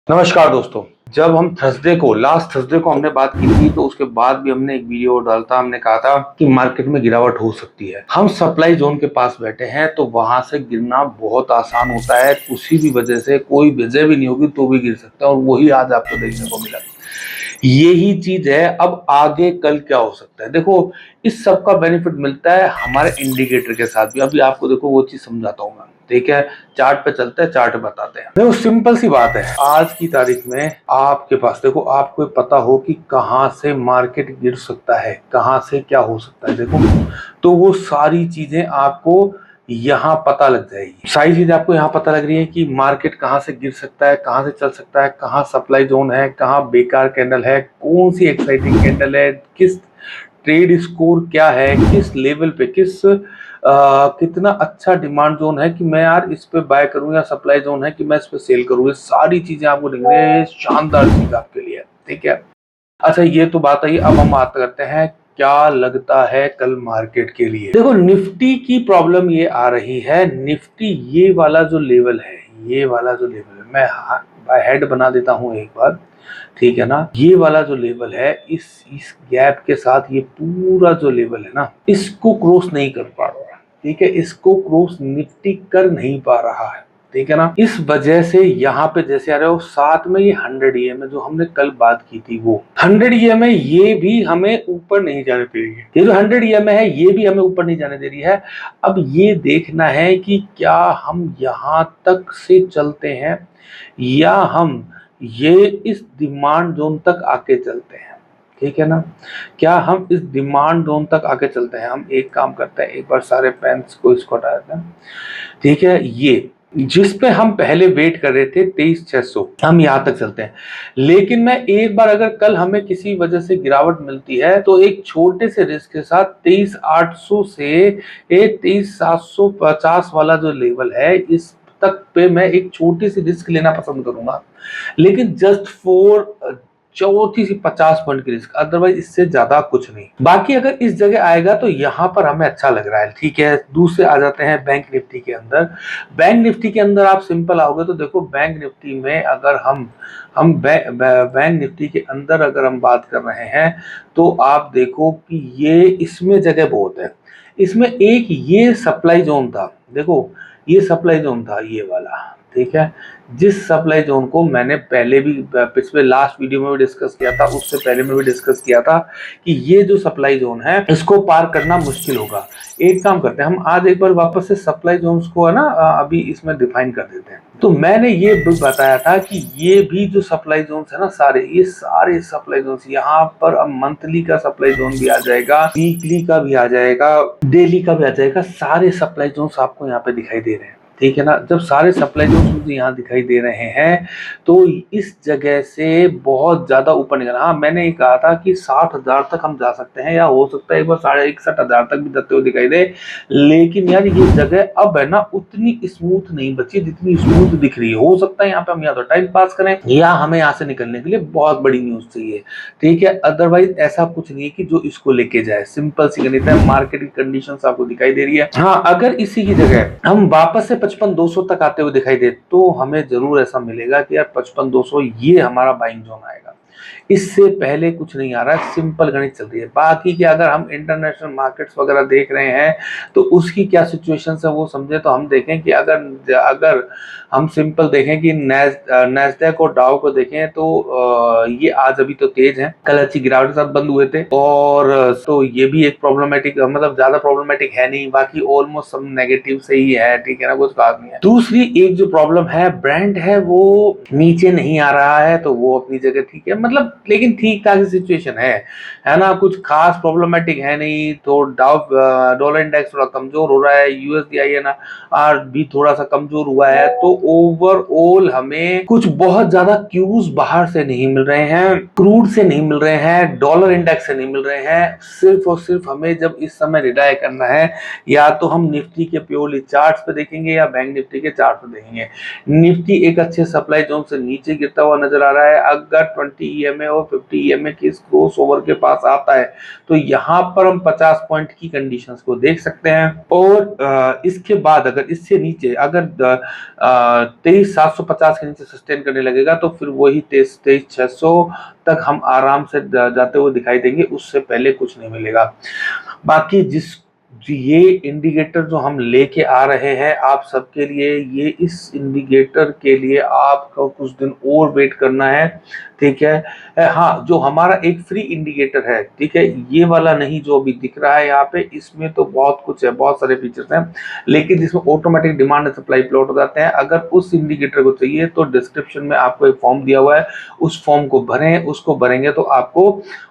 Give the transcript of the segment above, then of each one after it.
नमस्कार दोस्तों। जब हम लास्ट थर्सडे को हमने बात की थी, तो उसके बाद भी हमने एक वीडियो डाला था। हमने कहा था कि मार्केट में गिरावट हो सकती है। हम सप्लाई जोन के पास बैठे हैं, तो वहां से गिरना बहुत आसान होता है। उसी की वजह से कोई वजह भी नहीं होगी तो भी गिर सकता है, और वही आज आपको देखने को मिला। यही चीज है। अब आगे कल क्या हो सकता है, देखो इस सब का बेनिफिट मिलता है हमारे इंडिकेटर के साथ भी। अभी आपको देखो वो चीज समझाता हूँ मैं, ठीक है। चार्ट पे चलते हैं, चार्ट बताते हैं। देखो सिंपल सी बात है, आज की तारीख में आपके पास देखो, आपको पता हो कि कहां से मार्केट गिर सकता है, कहां से क्या हो सकता है। देखो तो वो सारी चीजें आपको यहाँ पता लग जाएगी। सारी चीजें आपको यहाँ पता लग रही है कि मार्केट कहाँ से गिर सकता है, कहाँ से चल सकता है, कहाँ सप्लाई जोन है, कहाँ बेकार कैंडल है, कौन सी एक्साइटिंग कैंडल है, किस ट्रेड स्कोर क्या है, किस लेवल पे कितना अच्छा डिमांड जोन है कि मैं यार इस पे बाय करूं, या सप्लाई जोन है कि मैं इस पे सेल करूं। ये सारी चीजें आपको दिख रही है। शानदार चीज आपके लिए, ठीक है। अच्छा ये तो बात आई। अब हम बात करते हैं क्या लगता है कल मार्केट के लिए। देखो निफ्टी की प्रॉब्लम ये आ रही है। निफ्टी ये वाला जो लेवल है, ये वाला जो लेवल है, मैं बाय हेड बना देता हूं एक बार, ठीक है ना। ये वाला जो लेवल है, इस गैप के साथ ये पूरा जो लेवल है ना, इसको क्रॉस नहीं कर पा रहा है, ठीक है। इसको क्रॉस निफ्टी कर नहीं पा रहा है, ठीक है ना। इस वजह से यहाँ पे जैसे आ रहे हो, साथ में ये 100 EMA जो हमने कल बात की थी, वो 100 EMA ये भी हमें ऊपर नहीं जाने दे रही है। ये जो 100 EMA है, ये भी हमें ऊपर नहीं जाने दे रही है। अब ये देखना है कि क्या हम यहाँ तक से चलते हैं, या हम ये इस डिमांड जोन तक आके चलते हैं, ठीक है ना। क्या हम इस डिमांड जोन तक आके चलते हैं। हम एक काम करते हैं, एक बार सारे पेन्स को इसको हटा देते हैं, ठीक है। ये जिस पे हम पहले वेट कर रहे थे 23,600, हम यहां तक चलते हैं। लेकिन मैं एक बार, अगर कल हमें किसी वजह से गिरावट मिलती है, तो एक छोटे से रिस्क के साथ 23,800 से 23,750 वाला जो लेवल है, इस तक पे मैं एक छोटी सी रिस्क लेना पसंद करूंगा। लेकिन जस्ट फॉर चौथी सी 50 पॉइंट की रिस्क, अदरवाइज इससे ज्यादा कुछ नहीं। बाकी अगर इस जगह आएगा तो यहाँ पर हमें अच्छा लग रहा है, ठीक है। दूसरे आ जाते हैं बैंक निफ्टी के अंदर। बैंक निफ्टी के अंदर आप सिंपल आओगे तो देखो, बैंक निफ्टी में अगर बैंक निफ्टी के अंदर अगर हम बात कर रहे हैं, तो आप देखो कि ये इसमें जगह बहुत है। इसमें एक ये सप्लाई जोन था, देखो ये सप्लाई जोन था, ये वाला, ठीक है। जिस सप्लाई जोन को मैंने पहले भी पिछले लास्ट वीडियो में भी डिस्कस किया था, उससे पहले में भी डिस्कस किया था कि ये जो सप्लाई जोन है, इसको पार करना मुश्किल होगा। एक काम करते हैं, हम आज एक बार वापस से सप्लाई जोन्स को है ना, अभी इसमें डिफाइन कर देते हैं। तो मैंने ये बताया था कि ये भी जो सप्लाई जोन्स है ना, ये सारे सप्लाई जोन्स, यहाँ पर अब मंथली का सप्लाई जोन भी आ जाएगा, वीकली का भी आ जाएगा, डेली का भी आ जाएगा। सारे सप्लाई जोन्स आपको यहाँ पे दिखाई दे रहे हैं, ठीक है ना। जब सारे सप्लाई जोन्स मुझे यहाँ दिखाई दे रहे हैं, तो इस जगह से बहुत ज्यादा ऊपर नहीं जाना। हाँ, मैंने ये कहा था कि 60,000 तक हम जा सकते हैं, या हो सकता है एक बार 61,500 तक भी जाते हुए दिखाई दे। लेकिन यार ये जगह अब है ना, उतनी स्मूथ नहीं बची जितनी स्मूथ दिख रही है। हो सकता है यहाँ पे हम या तो टाइम पास करें, या हमें यहाँ से निकलने के लिए बहुत बड़ी न्यूज चाहिए, ठीक है। अदरवाइज ऐसा कुछ नहीं है कि जो इसको लेके जाए। सिंपल सी गणित है, मार्केट की कंडीशंस आपको दिखाई दे रही है। हाँ, अगर इसी की जगह हम वापस से 55,200 तक आते हुए दिखाई दे, तो हमें जरूर ऐसा मिलेगा कि यार 55,200 ये हमारा बाइंग जोन आएगा। इससे पहले कुछ नहीं आ रहा है, सिंपल गणित चल रही है। बाकी कि अगर हम इंटरनेशनल मार्केट्स वगैरह देख रहे हैं, तो उसकी क्या सिचुएशन है वो समझे, तो हम देखें कि अगर हम सिंपल देखें कि नैस्डैक और डाउ को देखें, तो ये आज अभी तो तेज है, कल अच्छी गिरावट के साथ बंद हुए थे, और तो ये भी एक प्रॉब्लमेटिक, मतलब ज्यादा प्रॉब्लमेटिक है नहीं, बाकी ऑलमोस्ट सब नेगेटिव से ही है, ठीक है ना, कुछ खास नहीं है। दूसरी एक जो प्रॉब्लम है, ब्रांड है वो नीचे नहीं आ रहा है, तो वो अपनी जगह ठीक है, मतलब लेकिन ठीक ठाक सिचुएशन है ना, कुछ खास प्रॉब्लमेटिक है नहीं। तो डॉलर इंडेक्स थोड़ा कमजोर हो रहा है, यूएसडी है ना आज भी थोड़ा सा कमजोर हुआ है। तो ओवरऑल हमें कुछ बहुत ज्यादा क्यूज बाहर से नहीं मिल रहे हैं, क्रूड से नहीं मिल रहे हैं, डॉलर इंडेक्स से नहीं मिल रहे हैं। सिर्फ और सिर्फ हमें जब इस समय रिलाय करना है, या तो हम निफ्टी के प्योरली चार्ट्स पे देखेंगे, या बैंक निफ्टी के चार्ट पे देखेंगे। निफ्टी एक अच्छे सप्लाई जोन से नीचे गिरता हुआ नजर आ रहा है। अगर 20 EMA EMA और 50 EMA की इस क्रॉस ओवर के पास आता है तो यहाँ पर हम 50 पॉइंट की कंडीशंस को देख सकते हैं। और इसके बाद अगर इससे नीचे अगर 23,750 के नीचे सस्टेन करने लगेगा तो फिर वही 23,600 तक हम आराम से जाते हुए दिखाई देंगे, उससे पहले कुछ नहीं मिलेगा। बाकी ये इंडिकेटर जो हम लेके आ रहे हैं आप सबके लिए, ये इस इंडिकेटर के लिए आपको कुछ दिन और वेट करना है, ठीक है। हाँ, जो हमारा एक फ्री इंडिकेटर है, ठीक है, ये वाला नहीं जो अभी दिख रहा है यहाँ पे, इसमें तो बहुत कुछ है, बहुत सारे फीचर्स हैं, लेकिन इसमें automatic demand and supply plot हो जाते हैं। अगर उस इंडिकेटर को चाहिए तो डिस्क्रिप्शन में आपको एक फॉर्म दिया हुआ है, उस फॉर्म को भरें, उसको भरेंगे तो आपको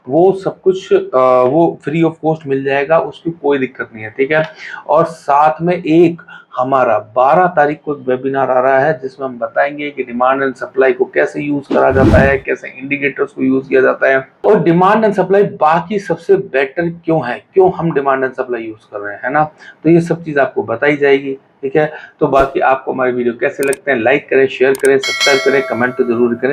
वो सब कुछ वो फ्री ऑफ कॉस्ट मिल जाएगा, उसकी कोई दिक्कत नहीं है, ठीक है। और साथ में एक हमारा 12 तारीख को वेबिनार आ रहा है जिसमें हम बताएंगे कि डिमांड एंड सप्लाई को कैसे यूज करा जाता है, कैसे इंडिकेटर्स को यूज किया जाता है, और डिमांड एंड सप्लाई बाकी सबसे बेटर क्यों है, क्यों हम डिमांड एंड सप्लाई यूज कर रहे हैं, है ना। तो ये सब चीज आपको बताई जाएगी, ठीक है। तो बाकी आपको हमारे वीडियो कैसे लगते हैं, लाइक करें, शेयर करें, सब्सक्राइब करें, कमेंट तो जरूर करें।